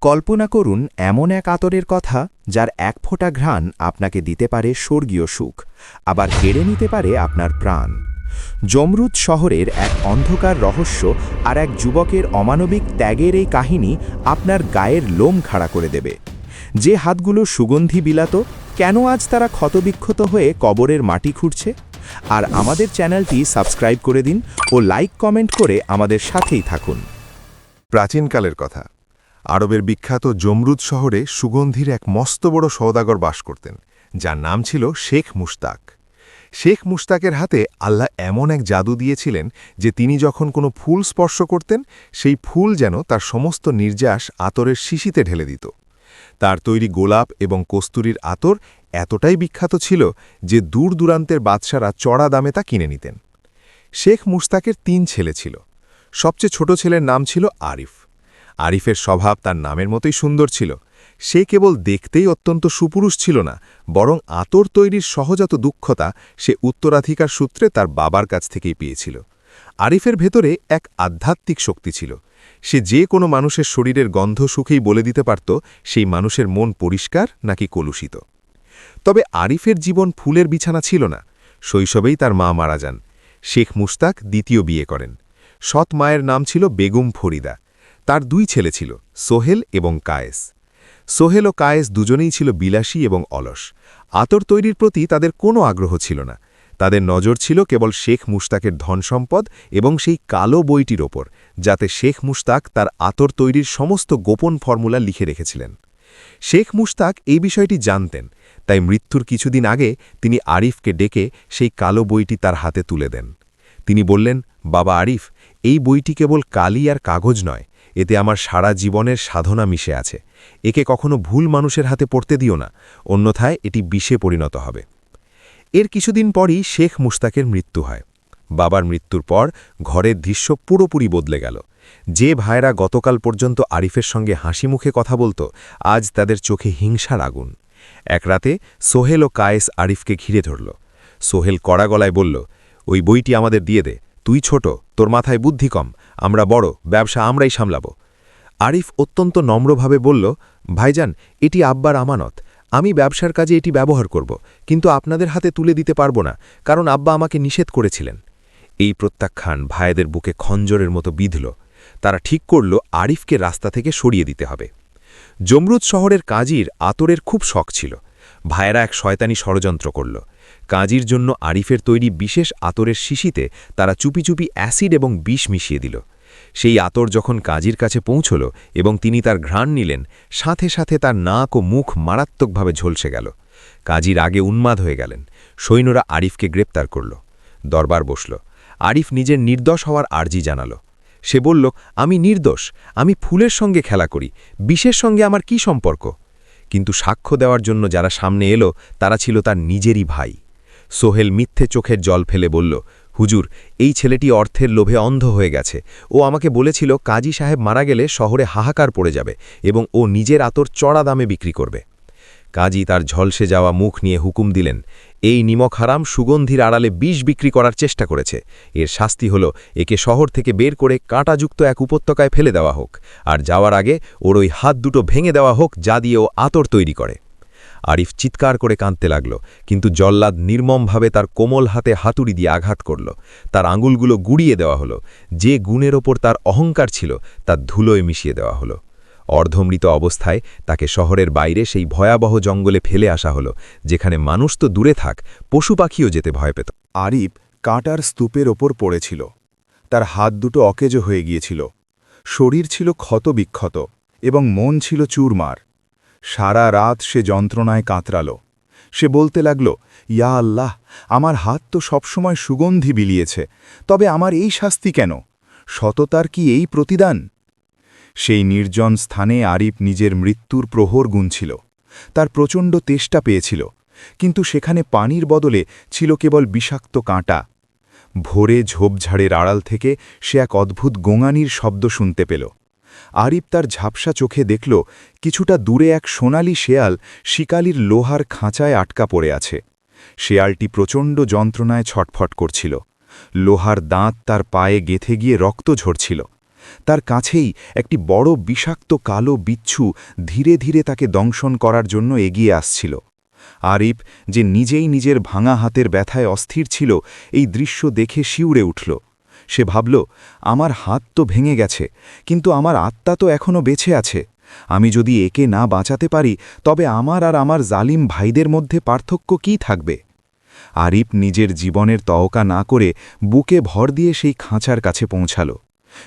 কল্পনা করুন এমন এক আতরের কথা যার এক ফোঁটা ঘ্রাণ আপনাকে দিতে পারে স্বর্গীয় সুখ, আবার কেড়ে নিতে পারে আপনার প্রাণ। জমরুদ শহরের এক অন্ধকার রহস্য আর এক যুবকের অমানবিক ত্যাগের এই কাহিনী আপনার গায়ের লোম খাড়া করে দেবে। যে হাতগুলো সুগন্ধি বিলাত, কেন আজ তারা ক্ষতবিক্ষত হয়ে কবরের মাটি খুঁড়ছে? আর আমাদের চ্যানেলটি সাবস্ক্রাইব করে দিন ও লাইক কমেন্ট করে আমাদের সাথেই থাকুন। প্রাচীনকালের কথা। আরবের বিখ্যাত জমরুদ শহরে সুগন্ধির এক মস্ত বড় সওদাগর বাস করতেন, যার নাম ছিল শেখ মুশতাক। শেখ মুশতাকের হাতে আল্লাহ এমন এক জাদু দিয়েছিলেন যে তিনি যখন কোনো ফুল স্পর্শ করতেন, সেই ফুল যেন তার সমস্ত নির্যাস আতরের শিশিতে ঢেলে দিত। তার তৈরি গোলাপ এবং কস্তুরীর আতর এতটাই বিখ্যাত ছিল যে দূর দূরান্তের বাদশারা চড়া দামে তা কিনে নিতেন। শেখ মুশতাকের ৩ ছেলে ছিল। সবচেয়ে ছোট ছেলের নাম ছিল আরিফ। আরিফের স্বভাব তার নামের মতোই সুন্দর ছিল। সে কেবল দেখতেই অত্যন্ত সুপুরুষ ছিল না, বরং আতর তৈরির সহজাত দক্ষতা সে উত্তরাধিকার সূত্রে তার বাবার কাছ থেকেই পেয়েছিল। আরিফের ভেতরে এক আধ্যাত্মিক শক্তি ছিল। সে যে কোনো মানুষের শরীরের গন্ধ সুখেই বলে দিতে পারত সেই মানুষের মন পরিষ্কার নাকি কলুষিত। তবে আরিফের জীবন ফুলের বিছানা ছিল না। শৈশবেই তার মা মারা যান। শেখ মুশতাক দ্বিতীয় বিয়ে করেন। সৎ মায়ের নাম ছিল বেগম ফরিদা। তার 2 ছেলে ছিল, সোহেল এবং কায়েস। সোহেল ও কায়েস দুজনেই ছিল বিলাসী এবং অলস। আতর তৈরির প্রতি তাদের কোনো আগ্রহ ছিল না। তাদের নজর ছিল কেবল শেখ মুশতাকের ধনসম্পদ এবং সেই কালো বইটির ওপর, যাতে শেখ মুশতাক তার আতর তৈরির সমস্ত গোপন ফর্মুলা লিখে রেখেছিলেন। শেখ মুশতাক এই বিষয়টি জানতেন, তাই মৃত্যুর কিছুদিন আগে তিনি আরিফকে ডেকে সেই কালো বইটি তার হাতে তুলে দেন। তিনি বললেন, বাবা আরিফ, এই বইটি কেবল কালি আর কাগজ নয়, এতে আমার সারা জীবনের সাধনা মিশে আছে। একে কখনো ভুল মানুষের হাতে পড়তে দিও না, অন্যথায় এটি বিষে পরিণত হবে। এর কিছুদিন পরই শেখ মুশতাকের মৃত্যু হয়। বাবার মৃত্যুর পর ঘরের দৃশ্য পুরোপুরি বদলে গেল। যে ভাইরা গতকাল পর্যন্ত আরিফের সঙ্গে হাসি মুখে কথা বলত, আজ তাদের চোখে হিংসার আগুন। এক রাতে সোহেল ও কায়েস আরিফকে ঘিরে ধরল। সোহেল কড়া গলায় বলল, ওই বইটি আমাদের দিয়ে দে, তুই ছোট, তোর মাথায় বুদ্ধি কম, আমরা বড়, ব্যবসা আমরাই সামলাব। আরিফ অত্যন্ত নম্রভাবে বলল, ভাইজান, এটি আব্বার আমানত, আমি ব্যবসার কাজে এটি ব্যবহার করব, কিন্তু আপনাদের হাতে তুলে দিতে পারব না, কারণ আব্বা আমাকে নিষেধ করেছিলেন। এই প্রত্যাখ্যান ভাইদের বুকে খঞ্জরের মতো বিঁধল। তারা ঠিক করল আরিফকে রাস্তা থেকে সরিয়ে দিতে হবে। জমরুদ শহরের কাজীর আতরের খুব শখ ছিল। ভাইয়েরা এক শয়তানি ষড়যন্ত্র করল। কাজীর জন্য আরিফের তৈরি বিশেষ আতরের শিশিতে তারা চুপি চুপি অ্যাসিড এবং বিষ মিশিয়ে দিল। সেই আতর যখন কাজীর কাছে পৌঁছল এবং তিনি তার ঘ্রাণ নিলেন, সাথে সাথে তার নাক ও মুখ মারাত্মকভাবে ঝলসে গেল। কাজীর আগে উন্মাদ হয়ে গেলেন। সৈন্যরা আরিফকে গ্রেপ্তার করল। দরবার বসল। আরিফ নিজের নির্দোষ হওয়ার আর্জি জানাল। সে বলল, আমি নির্দোষ, আমি ফুলের সঙ্গে খেলা করি, বিষের সঙ্গে আমার কি সম্পর্ক? কিন্তু সাক্ষ্য দেওয়ার জন্য যারা সামনে এলো তারা ছিল তার নিজেরই ভাই। সোহেল মিথ্যে চোখের জল ফেলে বলল, হুজুর, এই ছেলেটি অর্থের লোভে অন্ধ হয়ে গেছে। ও আমাকে বলেছিল কাজী সাহেব মারা গেলে শহরে হাহাকার পড়ে যাবে এবং ও নিজের আতর চড়া দামে বিক্রি করবে। কাজী তার ঝলসে যাওয়া মুখ নিয়ে হুকুম দিলেন, এই নিমক হারাম সুগন্ধির আড়ালে বিষ বিক্রি করার চেষ্টা করেছে। এর শাস্তি হল একে শহর থেকে বের করে কাঁটাযুক্ত এক উপত্যকায় ফেলে দেওয়া হোক, আর যাওয়ার আগে ওর ওই হাত দুটো ভেঙে দেওয়া হোক যা দিয়ে ও আতর তৈরি করে। আরিফ চিৎকার করে কাঁদতে লাগল, কিন্তু জল্লাদ নির্মমভাবে তার কোমল হাতে হাতুড়ি দিয়ে আঘাত করল। তার আঙুলগুলো গুড়িয়ে দেওয়া হলো। যে গুণের ওপর তার অহংকার ছিল তার ধুলোয় মিশিয়ে দেওয়া হলো। অর্ধমৃত অবস্থায় তাকে শহরের বাইরে সেই ভয়াবহ জঙ্গলে ফেলে আসা হলো, যেখানে মানুষ তো দূরে থাক, পশু পাখিও যেতে ভয় পেত। আরিফ কাঁটার স্তূপের ওপর পড়েছিল। তার হাত দুটো অকেজ হয়ে গিয়েছিল। শরীর ছিল ক্ষতবিক্ষত এবং মন ছিল চুরমার। সারা রাত সে যন্ত্রণায় কাতরাল। সে বলতে লাগল, ইয়া আল্লাহ, আমার হাত তো সবসময় সুগন্ধি বিলিয়েছে, তবে আমার এই শাস্তি কেন? সততার কি এই প্রতিদান? সেই নির্জন স্থানে আরিফ নিজের মৃত্যুর প্রহর গুনছিল। তার প্রচণ্ড তেষ্টা পেয়েছিল, কিন্তু সেখানে পানির বদলে ছিল কেবল বিষাক্ত কাঁটা। ভোরে ঝোপঝাড়ের আড়াল থেকে সে এক অদ্ভুত গোঙানির শব্দ শুনতে পেল। আরিফ তার ঝাপসা চোখে দেখল কিছুটা দূরে এক সোনালি শেয়াল শিকালির লোহার খাঁচায় আটকা পড়ে আছে। শেয়ালটি প্রচণ্ড যন্ত্রণায় ছটফট করছিল। লোহার দাঁত তার পায়ে গেঁথে গিয়ে রক্ত ঝরছিল। তার কাছেই একটি বড় বিষাক্ত কালো বিচ্ছু ধীরে ধীরে তাকে দংশন করার জন্য এগিয়ে আসছিল। আরিফ, যে নিজেই নিজের ভাঙা হাতের ব্যথায় অস্থির ছিল, এই দৃশ্য দেখে শিউরে উঠল। সে ভাবল, আমার হাত তো ভেঙে গেছে, কিন্তু আমার আত্মা তো এখনও বেঁচে আছে। আমি যদি একে না বাঁচাতে পারি, তবে আমার আর আমার জালিম ভাইদের মধ্যে পার্থক্য কী থাকবে? আরিফ নিজের জীবনের তওকা না করে বুকে ভর দিয়ে সেই খাঁচার কাছে পৌঁছাল।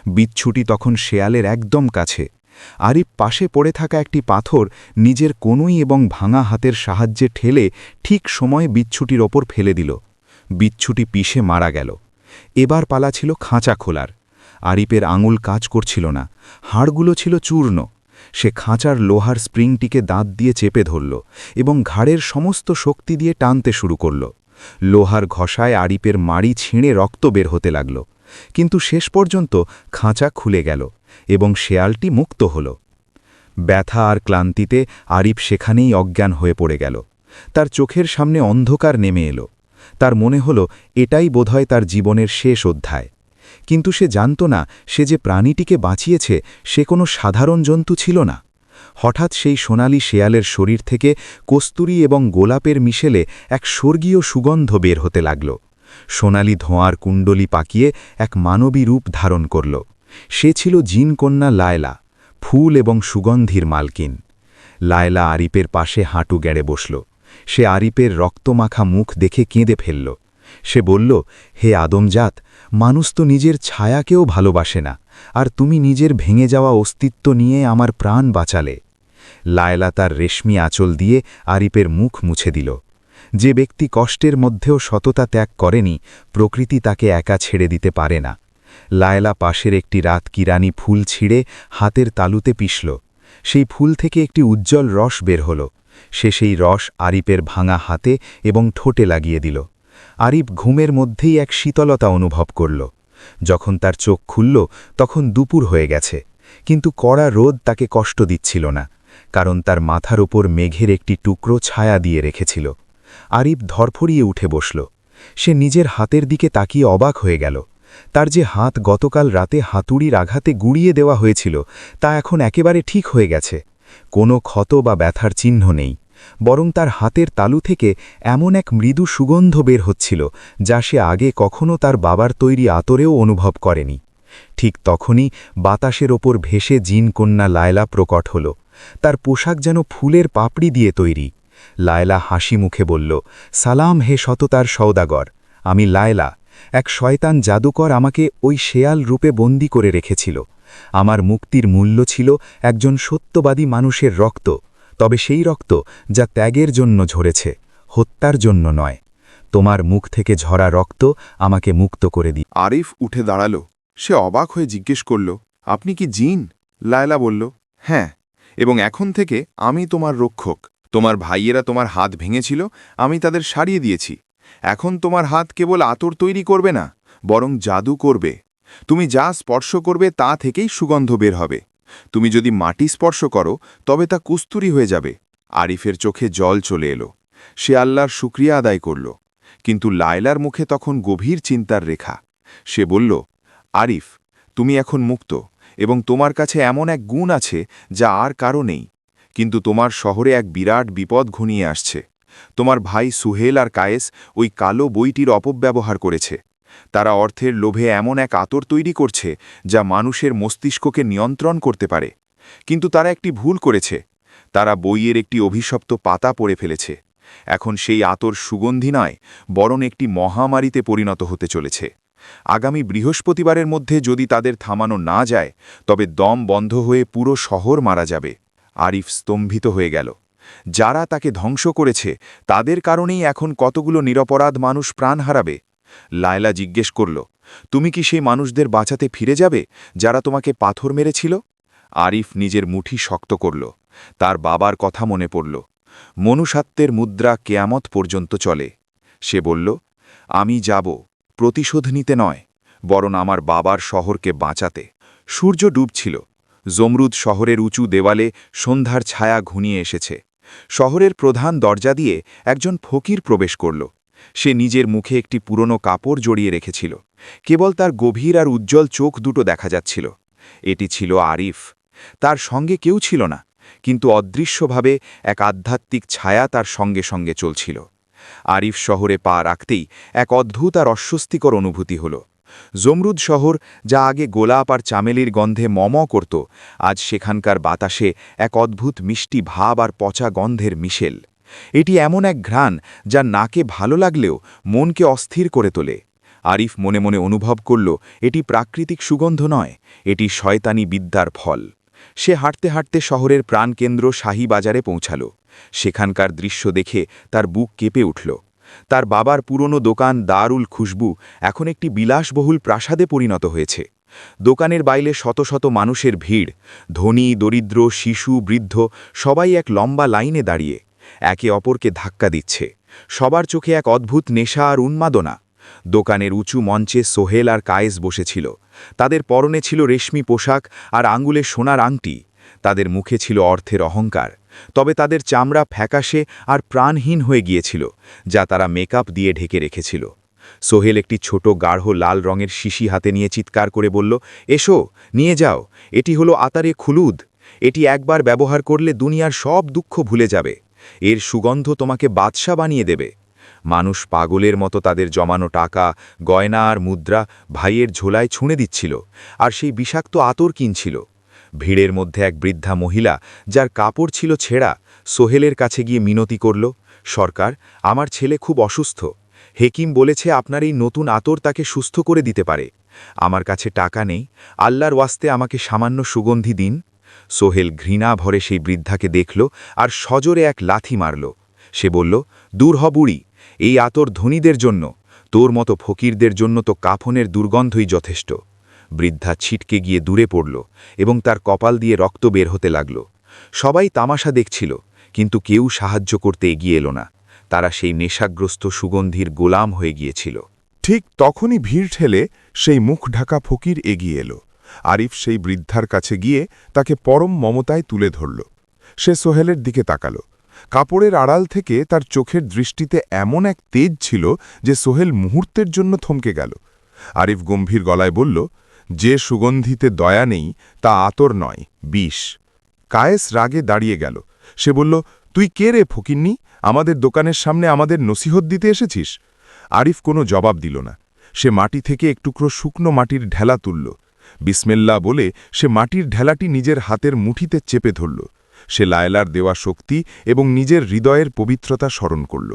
বিচ্ছুটি তখন শেয়ালের একদম কাছে। আরিফ পাশে পড়ে থাকা একটি পাথর নিজের কনুই এবং ভাঙা হাতের সাহায্যে ঠেলে ঠিক সময়ে বিচ্ছুটির ওপর ফেলে দিল। বিচ্ছুটি পিষে মারা গেল। এবার পালা ছিল খাঁচা খোলার। আরিফের আঙুল কাজ করছিল না, হাড়গুলো ছিল চূর্ণ। সে খাঁচার লোহার স্প্রিংটিকে দাঁত দিয়ে চেপে ধরল এবং ঘাড়ের সমস্ত শক্তি দিয়ে টানতে শুরু করল। লোহার ঘষায় আরিফের মাড়ি ছিঁড়ে রক্ত বের হতে লাগল, কিন্তু শেষ পর্যন্ত খাঁচা খুলে গেল এবং শেয়ালটি মুক্ত হল। ব্যথা আর ক্লান্তিতে আরিফ সেখানেই অজ্ঞান হয়ে পড়ে গেল। তার চোখের সামনে অন্ধকার নেমে এলো। তার মনে হল এটাই বোধহয় তার জীবনের শেষ অধ্যায়। কিন্তু সে জানত না, সে যে প্রাণীটিকে বাঁচিয়েছে সে কোনো সাধারণ জন্তু ছিল না। হঠাৎ সেই সোনালি শেয়ালের শরীর থেকে কস্তুরী এবং গোলাপের মিশেলে এক স্বর্গীয় সুগন্ধ বের হতে লাগল। সোনালি ধোঁয়ার কুণ্ডলী পাকিয়ে এক মানবী রূপ ধারণ করল। সে ছিল জিনকন্যা লায়লা, ফুল এবং সুগন্ধির মালকিন। লায়লা আরিফের পাশে হাঁটু গেড়ে বসল। সে আরিফের রক্তমাখা মুখ দেখে কেঁদে ফেলল। সে বলল, হে আদমজাত, মানুষ তো নিজের ছায়াকেও ভালোবাসে না, আর তুমি নিজের ভেঙে যাওয়া অস্তিত্ব নিয়ে আমার প্রাণ বাঁচালে। লায়লা তার রেশমি আঁচল দিয়ে আরিফের মুখ মুছে দিল। যে ব্যক্তি কষ্টের মধ্যেও সততা ত্যাগ করেনি, প্রকৃতি তাকে একা ছেড়ে দিতে পারে না। লায়লা পাশের একটি রাত কিরানি ফুল ছিঁড়ে হাতের তালুতে পিষল। সেই ফুল থেকে একটি উজ্জ্বল রস বের হল। সে সেই রস আরিফের ভাঙা হাতে এবং ঠোঁটে লাগিয়ে দিল। আরিফ ঘুমের মধ্যেই এক শীতলতা অনুভব করল। যখন তার চোখ খুলল, তখন দুপুর হয়ে গেছে, কিন্তু কড়া রোদ তাকে কষ্ট দিচ্ছিল না, কারণ তার মাথার ওপর মেঘের একটি টুকরো ছায়া দিয়ে রেখেছিল। আরিফ ধরফড়িয়ে উঠে বসল। সে নিজের হাতের দিকে তাকিয়ে অবাক হয়ে গেল। তার যে হাত গতকাল রাতে হাতুড়ির আঘাতে গুঁড়িয়ে দেওয়া হয়েছিল, তা এখন একেবারে ঠিক হয়ে গেছে। কোনো ক্ষত বা ব্যথার চিহ্ন নেই, বরং তার হাতের তালু থেকে এমন এক মৃদু সুগন্ধ বের হচ্ছিল, যা সে আগে কখনো তার বাবার তৈরি আতরেও অনুভব করেনি। ঠিক তখনই বাতাসের ওপর ভেসে জিনকন্যা লায়লা প্রকট হল। তার পোশাক যেন ফুলের পাপড়ি দিয়ে তৈরি। লায়লা হাসি মুখে বলল, সালাম হে সততার সওদাগর, আমি লায়লা। এক শয়তান জাদুকর আমাকে ওই শেয়াল রূপে বন্দী করে রেখেছিল। আমার মুক্তির মূল্য ছিল একজন সত্যবাদী মানুষের রক্ত, তবে সেই রক্ত যা ত্যাগের জন্য ঝরেছে, হত্যার জন্য নয়। তোমার মুখ থেকে ঝরা রক্ত আমাকে মুক্ত করে দিই। আরিফ উঠে দাঁড়াল। সে অবাক হয়ে জিজ্ঞেস করল, আপনি কি জিন? লায়লা বলল, হ্যাঁ, এবং এখন থেকে আমি তোমার রক্ষক। তোমার ভাইয়েরা তোমার হাত ভেঙেছিল, আমি তাদের সারিয়ে দিয়েছি। এখন তোমার হাত কেবল আতর তৈরি করবে না, বরং জাদু করবে। তুমি যা স্পর্শ করবে তা থেকেই সুগন্ধ বের হবে। তুমি যদি মাটি স্পর্শ করো, তবে তা কস্তুরী হয়ে যাবে। আরিফের চোখে জল চলে এলো। সে আল্লাহর শুকরিয়া আদায় করল। কিন্তু লায়লার মুখে তখন গভীর চিন্তার রেখা। সে বলল, আরিফ, তুমি এখন মুক্ত, এবং তোমার কাছে এমন এক গুণ আছে যা আর কারো নেই। কিন্তু তোমার শহরে এক বিরাট বিপদ ঘনিয়ে আসছে। তোমার ভাই সুহেল আর কায়েস ওই কালো বইটির অপব্যবহার করেছে। তারা অর্থের লোভে এমন এক আতর তৈরি করছে যা মানুষের মস্তিষ্ককে নিয়ন্ত্রণ করতে পারে। কিন্তু তারা একটি ভুল করেছে। তারা বইয়ের একটি অভিশপ্ত পাতা পড়ে ফেলেছে। এখন সেই আতর সুগন্ধি নয়, বরং একটি মহামারীতে পরিণত হতে চলেছে। আগামী বৃহস্পতিবারের মধ্যে যদি তাদের থামানো না যায়, তবে দম বন্ধ হয়ে পুরো শহর মারা যাবে। আরিফ স্তম্ভিত হয়ে গেল। যারা তাকে ধ্বংস করেছে, তাদের কারণেই এখন কতগুলো নিরপরাধ মানুষ প্রাণ হারাবে। লায়লা জিজ্ঞেস করল, তুমি কি সেই মানুষদের বাঁচাতে ফিরে যাবে যারা তোমাকে পাথর মেরেছিল? আরিফ নিজের মুঠি শক্ত করল। তার বাবার কথা মনে পড়ল। মনুষ্যত্বের মুদ্রা কেয়ামত পর্যন্ত চলে। সে বলল, আমি যাব, প্রতিশোধ নিতে নয়, বরং আমার বাবার শহরকে বাঁচাতে। সূর্য ডুবছিল। জমরুদ শহরের উঁচু দেওয়ালে সন্ধ্যার ছায়া ঘনিয়ে এসেছে। শহরের প্রধান দরজা দিয়ে একজন ফকির প্রবেশ করল। সে নিজের মুখে একটি পুরনো কাপড় জড়িয়ে রেখেছিল। কেবল তার গভীর আর উজ্জ্বল চোখ দুটো দেখা যাচ্ছিল। এটি ছিল আরিফ। তার সঙ্গে কেউ ছিল না, কিন্তু অদৃশ্যভাবে এক আধ্যাত্মিক ছায়া তার সঙ্গে সঙ্গে চলছিল। আরিফ শহরে পা রাখতেই এক অদ্ভুত আর অস্বস্তিকর অনুভূতি হল। জমরুদ শহর, যা আগে গোলাপ আর চামেলির গন্ধে করত, আজ সেখানকার বাতাসে এক অদ্ভুত মিষ্টি ভাব আর পচা গন্ধের মিশেল। এটি এমন এক ঘ্রাণ যা নাকে ভালো লাগলেও মনকে অস্থির করে তোলে। আরিফ মনে মনে অনুভব করল এটি প্রাকৃতিক সুগন্ধ নয়, এটি শয়তানি বিদ্যার ফল। সে হাঁটতে হাঁটতে শহরের প্রাণকেন্দ্র শাহী বাজারে পৌঁছাল। সেখানকার দৃশ্য দেখে তার বুক কেঁপে উঠল। তার বাবার পুরনো দোকান দারুল খুশবু এখন একটি বিলাসবহুল প্রাসাদে পরিণত হয়েছে। দোকানের বাইরে শত শত মানুষের ভিড়, ধনী দরিদ্র শিশু বৃদ্ধ সবাই এক লম্বা লাইনে দাঁড়িয়ে একে অপরকে ধাক্কা দিচ্ছে। সবার চোখে এক অদ্ভুত নেশা আর উন্মাদনা। দোকানের উঁচু মঞ্চে সোহেল আর কায়েস বসেছিল। তাদের পরনে ছিল রেশমি পোশাক আর আঙ্গুলে সোনার আংটি। তাদের মুখে ছিল অর্থের অহংকার, তবে তাদের চামড়া ফ্যাকাশে আর প্রাণহীন হয়ে গিয়েছিল, যা তারা মেকআপ দিয়ে ঢেকে রেখেছিল। সোহেল একটি ছোট গাঢ় লাল রঙের শিশি হাতে নিয়ে চিৎকার করে বলল, এসো, নিয়ে যাও, এটি হলো আতারে খুলুদ। এটি একবার ব্যবহার করলে দুনিয়ার সব দুঃখ ভুলে যাবে। এর সুগন্ধ তোমাকে বাদশা বানিয়ে দেবে। মানুষ পাগলের মতো তাদের জমানো টাকা, গয়না আর মুদ্রা ভাইয়ের ঝোলায় ছুঁড়ে দিচ্ছিল, আর সেই বিষাক্ত আতর কিনছিল। ভিড়ের মধ্যে এক বৃদ্ধা মহিলা, যার কাপড় ছিল ছেঁড়া, সোহেলের কাছে গিয়ে মিনতি করল, সরকার, আমার ছেলে খুব অসুস্থ। হেকিম বলেছে আপনার এই নতুন আতর তাকে সুস্থ করে দিতে পারে। আমার কাছে টাকা নেই, আল্লাহর ওয়াস্তে আমাকে সামান্য সুগন্ধি দিন। সোহেল ঘৃণা ভরে সেই বৃদ্ধাকে দেখল আর সজোরে এক লাথি মারল। সে বলল, দূর হ বুড়ি, এই আতর ধনীদের জন্য, তোর মতো ফকিরদের জন্য তো কাফনের দুর্গন্ধই যথেষ্ট। বৃদ্ধা ছিটকে গিয়ে দূরে পড়ল এবং তার কপাল দিয়ে রক্ত বের হতে লাগল। সবাই তামাশা দেখছিল, কিন্তু কেউ সাহায্য করতে এগিয়ে এলো না। তারা সেই নেশাগ্রস্ত সুগন্ধির গোলাম হয়ে গিয়েছিল। ঠিক তখনই ভিড় ঠেলে সেই মুখ ঢাকা ফকির এগিয়ে এলো। আরিফ সেই বৃদ্ধার কাছে গিয়ে তাকে পরম মমতায় তুলে ধরল। সে সোহেলের দিকে তাকাল। কাপড়ের আড়াল থেকে তার চোখের দৃষ্টিতে এমন এক তেজ ছিল যে সোহেল মুহূর্তের জন্য থমকে গেল। আরিফ গম্ভীর গলায় বলল, যে সুগন্ধিতে দয়া নেই তা আতর নয়, বিষ। কায়েস রাগে দাঁড়িয়ে গেল। সে বলল, তুই কে রে ফকিন্নি? আমাদের দোকানের সামনে আমাদের নসিহত দিতে এসেছিস? আরিফ কোনো জবাব দিল না। সে মাটি থেকে এক টুকরো শুকনো মাটির ঢেলা তুলল। বিসমিল্লাহ বলে সে মাটির ঢেলাটি নিজের হাতের মুঠিতে চেপে ধরল। সে লায়লার দেওয়া শক্তি এবং নিজের হৃদয়ের পবিত্রতা স্মরণ করল।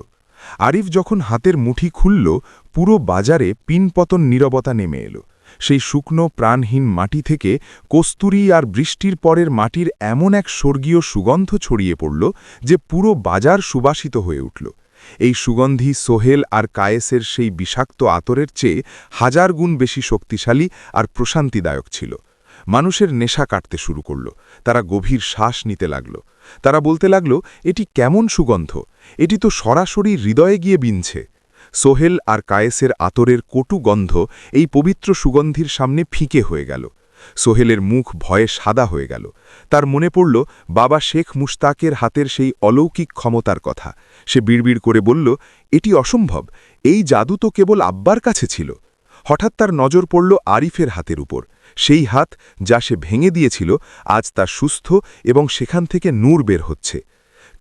আরিফ যখন হাতের মুঠি খুলল, পুরো বাজারে পিনপতন নীরবতা নেমে এলো। সেই শুকনো প্রাণহীন মাটি থেকে কস্তুরী আর বৃষ্টির পরের মাটির এমন এক স্বর্গীয় সুগন্ধ ছড়িয়ে পড়ল যে পুরো বাজার সুবাসিত হয়ে উঠল। এই সুগন্ধি সোহেল আর কায়েসের সেই বিষাক্ত আতরের চেয়ে 1000 গুণ বেশি শক্তিশালী আর প্রশান্তিদায়ক ছিল। মানুষের নেশা কাটতে শুরু করল। তারা গভীর শ্বাস নিতে লাগল। তারা বলতে লাগল, এটি কেমন সুগন্ধ, এটি তো সরাসরি হৃদয়ে গিয়ে বিনছে। সোহেল আর কায়েসের আতরের কটু গন্ধ এই পবিত্র সুগন্ধির সামনে ফিকে হয়ে গেল। সোহেলের মুখ ভয়ে সাদা হয়ে গেল। তার মনে পড়ল বাবা শেখ মুশতাকের হাতের সেই অলৌকিক ক্ষমতার কথা। সে বিড়বিড় করে বলল, এটি অসম্ভব, এই জাদু তো কেবল আব্বার কাছে ছিল। হঠাৎ তার নজর পড়ল আরিফের হাতের উপর। সেই হাত যা সে ভেঙে দিয়েছিল আজ তা সুস্থ এবং সেখান থেকে নূর বের হচ্ছে।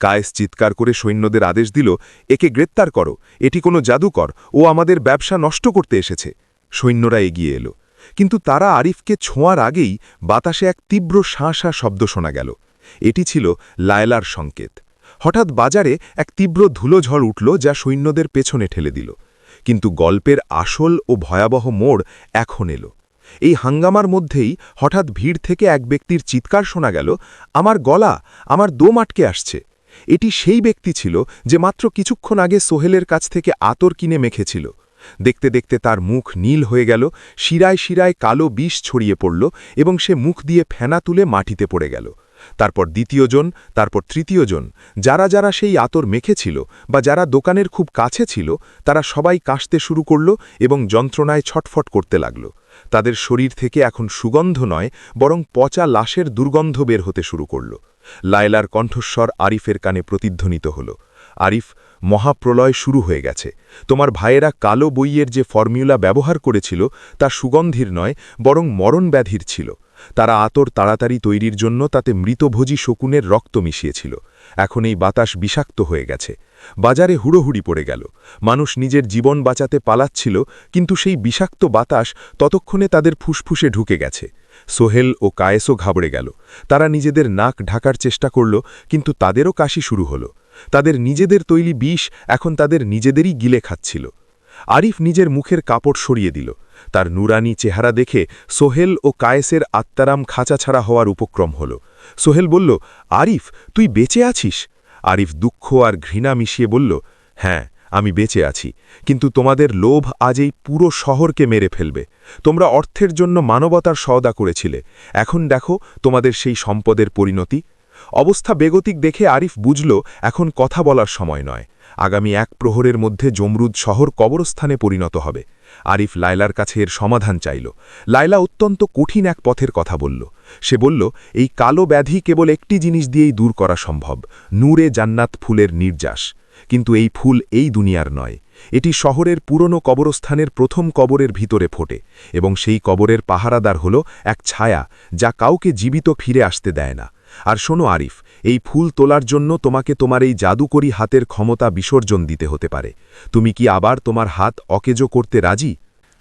কায়েস চিৎকার করে সৈন্যদের আদেশ দিল, একে গ্রেপ্তার করো, এটি কোনো জাদুকর, ও আমাদের ব্যবসা নষ্ট করতে এসেছে। সৈন্যরা এগিয়ে এলো, কিন্তু তারা আরিফকে ছোঁয়ার আগেই বাতাসে এক তীব্র শাঁসা শব্দ শোনা গেল। এটি ছিল লায়লার সংকেত। হঠাৎ বাজারে এক তীব্র ধুলোঝড় উঠল, যা সৈন্যদের পেছনে ঠেলে দিল। কিন্তু গল্পের আসল ও ভয়াবহ মোড় এখন এলো। এই হাঙ্গামার মধ্যেই হঠাৎ ভিড় থেকে এক ব্যক্তির চিৎকার শোনা গেল, আমার গলা, আমার দম আটকে আসছে। এটি সেই ব্যক্তি ছিল যে মাত্র কিছুক্ষণ আগে সোহেলের কাছ থেকে আতর কিনে মেখেছিল। দেখতে দেখতে তার মুখ নীল হয়ে গেল, শিরায় শিরায় কালো বিষ ছড়িয়ে পড়ল এবং সে মুখ দিয়ে ফেনা তুলে মাটিতে পড়ে গেল। তারপর দ্বিতীয়জন, তারপর তৃতীয়জন, যারা যারা সেই আতর মেখেছিল বা যারা দোকানের খুব কাছে ছিল, তারা সবাই কাশতে শুরু করল এবং যন্ত্রণায় ছটফট করতে লাগল। তাদের শরীর থেকে এখন সুগন্ধ নয়, বরং পচা লাশের দুর্গন্ধ বের হতে শুরু করল। লায়লার কণ্ঠস্বর আরিফের কানে প্রতিধ্বনিত হল, আরিফ, মহাপ্রলয় শুরু হয়ে গেছে। তোমার ভাইয়েরা কালো বইয়ের যে ফর্মুলা ব্যবহার করেছিল তা সুগন্ধির নয়, বরং মরণব্যাধির ছিল। তারা আতর তাড়াতাড়ি তৈরির জন্য তাতে মৃতভোজী শকুনের রক্ত মিশিয়েছিল। এখন এই বাতাস বিষাক্ত হয়ে গেছে। বাজারে হুড়োহুড়ি পড়ে গেল। মানুষ নিজের জীবন বাঁচাতে পালাচ্ছিল, কিন্তু সেই বিষাক্ত বাতাস ততক্ষণে তাদের ফুসফুসে ঢুকে গেছে। সোহেল ও কায়েসও ঘাবড়ে গেল। তারা নিজেদের নাক ঢাকার চেষ্টা করল, কিন্তু তাদেরও কাশি শুরু হলো। তাদের নিজেদের তৈরি বিষ এখন তাদের নিজেদেরই গিলে খাচ্ছিল। আরিফ নিজের মুখের কাপড় সরিয়ে দিল। তার নুরানি চেহারা দেখে সোহেল ও কায়েসের আত্মারাম খাঁচা ছাড়া হওয়ার উপক্রম হল। সোহেল বলল, আরিফ, তুই বেঁচে আছিস? আরিফ দুঃখ আর ঘৃণা মিশিয়ে বলল, হ্যাঁ, আমি বেঁচে আছি, কিন্তু তোমাদের লোভ আজ এই পুরো শহরকে মেরে ফেলবে। তোমরা অর্থের জন্য মানবতার সওদা করেছিলে, এখন দেখো তোমাদের সেই সম্পদের পরিণতি। অবস্থা বেগতিক দেখে আরিফ বুঝল এখন কথা বলার সময় নয়। আগামী 1 প্রহরের মধ্যে জমরুদ শহর কবরস্থানে পরিণত হবে। আরিফ লায়লার কাছে এর সমাধান চাইল। লায়লা অত্যন্ত কঠিন এক পথের কথা বলল। সে বলল, এই কালো ব্যাধি কেবল একটি জিনিস দিয়েই দূর করা সম্ভব, নূরে জান্নাত ফুলের নির্যাস। কিন্তু এই ফুল এই দুনিয়ার নয়। এটি শহরের পুরনো কবরস্থানের প্রথম কবরের ভিতরে ফোটে, এবং সেই কবরের পাহারাদার হল এক ছায়া, যা কাউকে জীবিত ফিরে আসতে দেয় না। আর শোনো আরিফ, এই ফুল তোলার জন্য তোমাকে তোমার এই জাদুকরী হাতের ক্ষমতা বিসর্জন দিতে হতে পারে। তুমি কি আবার তোমার হাত অকেজো করতে রাজি?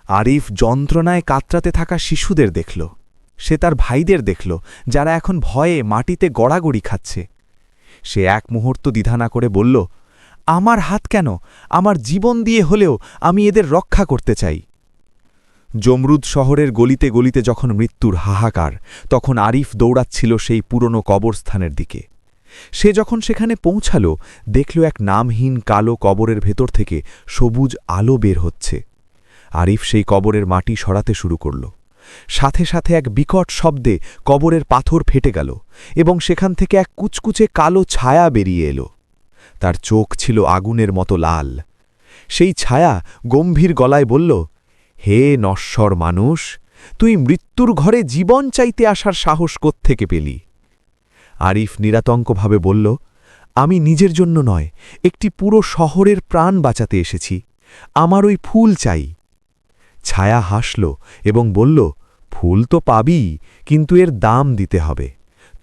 আরিফ যন্ত্রণায় কাতরাতে থাকা শিশুদের দেখল। সে তার ভাইদের দেখল, যারা এখন ভয়ে মাটিতে গড়াগড়ি খাচ্ছে। সে এক মুহূর্ত দ্বিধা না করে বলল, আমার হাত কেন? আমার জীবন দিয়ে হলেও আমি এদের রক্ষা করতে চাই। জমরুদ শহরের গলিতে গলিতে যখন মৃত্যুর হাহাকার, তখন আরিফ দৌড়াচ্ছিল সেই পুরনো কবরস্থানের দিকে। সে যখন সেখানে পৌঁছাল, দেখল এক নামহীন কালো কবরের ভেতর থেকে সবুজ আলো বের হচ্ছে। আরিফ সেই কবরের মাটি সরাতে শুরু করল। সাথে সাথে এক বিকট শব্দে কবরের পাথর ফেটে গেল, এবং সেখান থেকে এক কুচকুচে কালো ছায়া বেরিয়ে এলো। তার চোখ ছিল আগুনের মতো লাল। সেই ছায়া গম্ভীর গলায় বলল, হে নশ্বর মানুষ, তুই মৃত্যুর ঘরে জীবন চাইতে আসার সাহস কোত্থেকে পেলি? আরিফ নিরাতঙ্কভাবে বলল, আমি নিজের জন্য নয়, একটি পুরো শহরের প্রাণ বাঁচাতে এসেছি। আমার ওই ফুল চাই। ছায়া হাসল এবং বলল, ফুল তো পাবি, কিন্তু এর দাম দিতে হবে।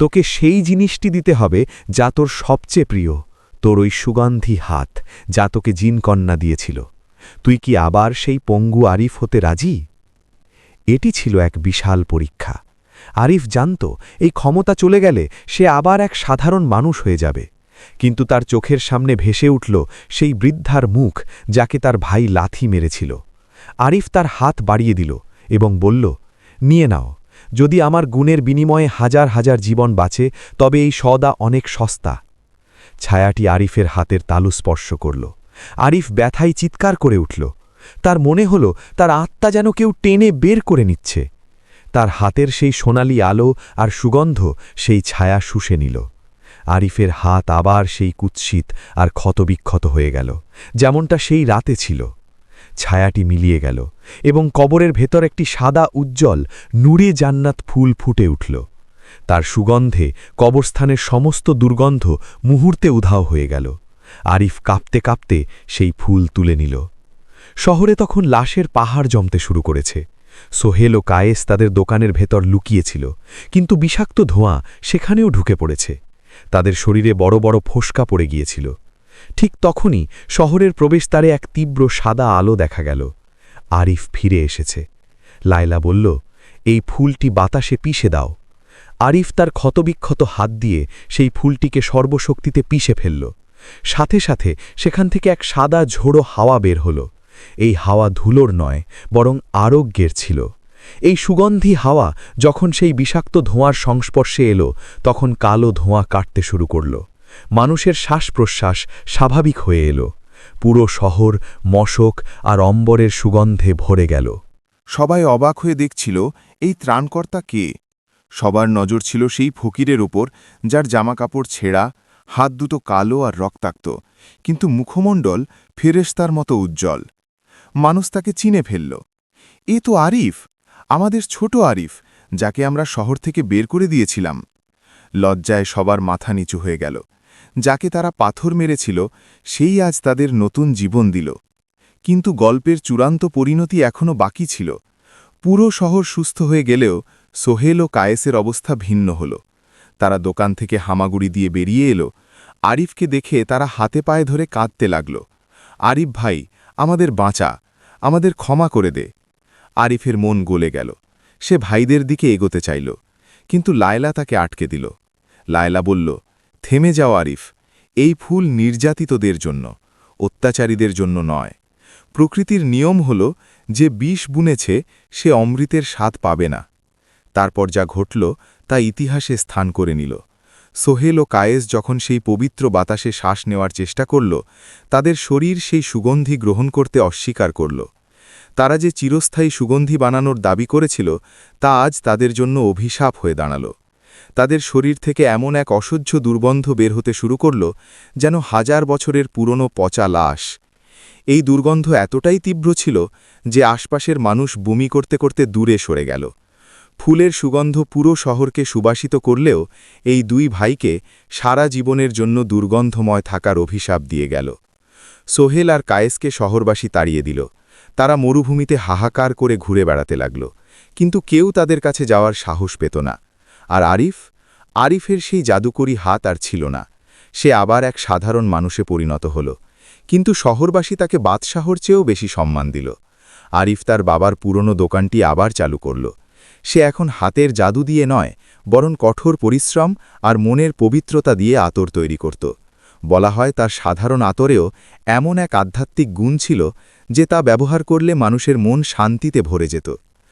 তোকে সেই জিনিসটি দিতে হবে যা তোর সবচেয়ে প্রিয়, তোর ওই সুগন্ধি হাত, যা তোকে জিনকন্যা দিয়েছিল। তুই কি আবার সেই পঙ্গু আরিফ হতে রাজি? এটি ছিল এক বিশাল পরীক্ষা। আরিফ জানত, এই ক্ষমতা চলে গেলে সে আবার এক সাধারণ মানুষ হয়ে যাবে। কিন্তু তার চোখের সামনে ভেসে উঠল সেই বৃদ্ধার মুখ, যাকে তার ভাই লাথি মেরেছিল। আরিফ তার হাত বাড়িয়ে দিল এবং বলল, নিয়ে নাও। যদি আমার গুণের বিনিময়ে হাজার হাজার জীবন বাঁচে, তবে এই সওদা অনেক সস্তা। ছায়াটি আরিফের হাতের তালু স্পর্শ করল। আরিফ ব্যথায় চিৎকার করে উঠল। তার মনে হল তার আত্মা যেন কেউ টেনে বের করে নিচ্ছে। তার হাতের সেই সোনালি আলো আর সুগন্ধ সেই ছায়া শুষে নিল। আরিফের হাত আবার সেই কুৎসিত আর ক্ষতবিক্ষত হয়ে গেল, যেমনটা সেই রাতে ছিল। ছায়াটি মিলিয়ে গেল, এবং কবরের ভেতর একটি সাদা উজ্জ্বল নূরে জান্নাত ফুল ফুটে উঠল। তার সুগন্ধে কবরস্থানের সমস্ত দুর্গন্ধ মুহূর্তে উধাও হয়ে গেল। আরিফ কাঁপতে কাঁপতে সেই ফুল তুলে নিল। শহরে তখন লাশের পাহাড় জমতে শুরু করেছে। সোহেল ও কায়েস তাদের দোকানের ভেতর লুকিয়েছিল, কিন্তু বিষাক্ত ধোঁয়া সেখানেও ঢুকে পড়েছে। তাদের শরীরে বড় বড় ফোসকা পড়ে গিয়েছিল। ঠিক তখনই শহরের প্রবেশদ্বারে এক তীব্র সাদা আলো দেখা গেল। আরিফ ফিরে এসেছে। লায়লা বলল, এই ফুলটি বাতাসে পিষে দাও। আরিফ তার ক্ষতবিক্ষত হাত দিয়ে সেই ফুলটিকে সর্বশক্তিতে পিষে ফেলল। সাথে সাথে সেখান থেকে এক সাদা ঝোড়ো হাওয়া বের হল। এই হাওয়া ধুলোর নয়, বরং আরোগ্যের ছিল। এই সুগন্ধি হাওয়া যখন সেই বিষাক্ত ধোঁয়ার সংস্পর্শে এলো, তখন কালো ধোঁয়া কাটতে শুরু করল। মানুষের শ্বাস প্রশ্বাস স্বাভাবিক হয়ে এলো। পুরো শহর মশক আর অম্বরের সুগন্ধে ভরে গেল। সবাই অবাক হয়ে দেখছিল, এই ত্রাণকর্তা কে? সবার নজর ছিল সেই ফকিরের উপর, যার জামাকাপড় ছেঁড়া, হাত দুটো কালো আর রক্তাক্ত, কিন্তু মুখমণ্ডল ফেরেশতার মতো উজ্জ্বল। মানুষ তাকে চিনে ফেলল। এ তো আরিফ, আমাদের ছোট আরিফ, যাকে আমরা শহর থেকে বের করে দিয়েছিলাম। লজ্জায় সবার মাথা নিচু হয়ে গেল। যাকে তারা পাথর মেরেছিল, সেই আজ তাদের নতুন জীবন দিল। কিন্তু গল্পের চূড়ান্ত পরিণতি এখনও বাকি ছিল। পুরো শহর সুস্থ হয়ে গেলেও সোহেল ও কায়েসের অবস্থা ভিন্ন হল। তারা দোকান থেকে হামাগুড়ি দিয়ে বেরিয়ে এলো। আরিফকে দেখে তারা হাতে পায়ে ধরে কাঁদতে লাগল। আরিফ ভাই, আমাদের বাঁচা, আমাদের ক্ষমা করে দে। আরিফের মন গলে গেল। সে ভাইদের দিকে এগোতে চাইল, কিন্তু লায়লা তাকে আটকে দিল। লায়লা বলল, থেমে যাও আরিফ, এই ফুল নির্যাতিতদের জন্য, অত্যাচারীদের জন্য নয়। প্রকৃতির নিয়ম হল, যে বিষ বুনেছে সে অমৃতের স্বাদ পাবে না। তারপর যা ঘটল তা ইতিহাসে স্থান করে নিল। সোহেল ও কায়েস যখন সেই পবিত্র বাতাসে শ্বাস নেওয়ার চেষ্টা করল, তাদের শরীর সেই সুগন্ধি গ্রহণ করতে অস্বীকার করল। তারা যে চিরস্থায়ী সুগন্ধি বানানোর দাবি করেছিল, তা আজ তাদের জন্য অভিশাপ হয়ে দাঁড়াল। তাদের শরীর থেকে এমন এক অসহ্য দুর্গন্ধ বের হতে শুরু করল, যেন 1000 বছরের পুরনো পচা লাশ। এই দুর্গন্ধ এতটাই তীব্র ছিল যে আশপাশের মানুষ বমি করতে করতে দূরে সরে গেল। ফুলের সুগন্ধ পুরো শহরকে সুবাসিত করলেও এই দুই ভাইকে সারা জীবনের জন্য দুর্গন্ধময় থাকার অভিশাপ দিয়ে গেল। সোহেল আর কায়েসকে শহরবাসী তাড়িয়ে দিল। তারা মরুভূমিতে হাহাকার করে ঘুরে বেড়াতে লাগল, কিন্তু কেউ তাদের কাছে যাওয়ার সাহস পেত না। আর আরিফের সেই জাদুকরী হাত আর ছিল না। সে আবার এক সাধারণ মানুষে পরিণত হল, কিন্তু শহরবাসী তাকে বাদশাহর চেয়েও বেশি সম্মান দিল। আরিফ তার বাবার পুরনো দোকানটি আবার চালু করল। সে এখন হাতের জাদু দিয়ে নয়, বরং কঠোর পরিশ্রম আর মনের পবিত্রতা দিয়ে আতর তৈরি করত। বলা হয় তার সাধারণ আতরেও এমন এক আধ্যাত্মিক গুণ ছিল যে তা ব্যবহার করলে মানুষের মন শান্তিতে ভরে যেত।